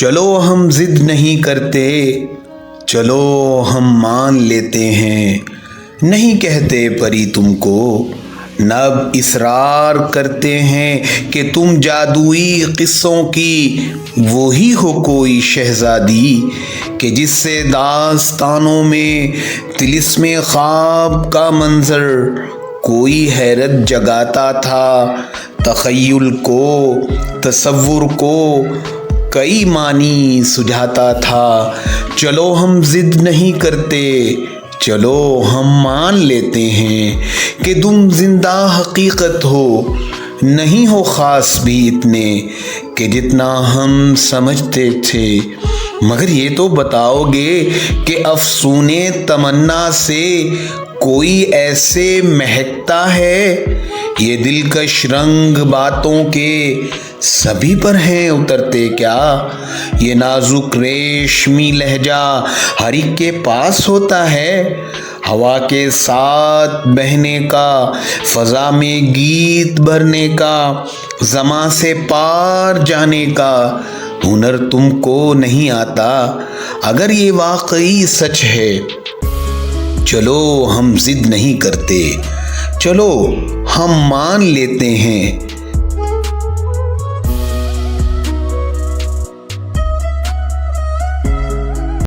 चलो हम जिद नहीं करते, चलो हम मान लेते हैं। नहीं कहते परी तुमको, नब इसरार करते हैं कि तुम जादुई किस्सों की वो ही हो कोई शहजादी कि जिससे दास्तानों में तिलिस्मे ख्वाब का मंजर कोई हैरत जगाता था। तखय्युल को, तसव्वुर को कई मानी सुझाता था। चलो हम जिद नहीं करते, चलो हम मान लेते हैं कि तुम जिंदा हकीकत हो, नहीं हो ख़ास भी इतने कि जितना हम समझते थे। मगर ये तो बताओगे कि अफ़सूने तमन्ना से कोई ऐसे महकता है? ये दिलकश रंग बातों के सभी पर हैं उतरते क्या? ये नाजुक रेशमी लहजा हर एक के पास होता है? हवा के साथ बहने का, फ़ज़ा में गीत भरने का, ज़मां से पार जाने का हुनर तुमको नहीं आता? अगर ये वाकई सच है, चलो हम जिद नहीं करते, चलो हम मान लेते हैं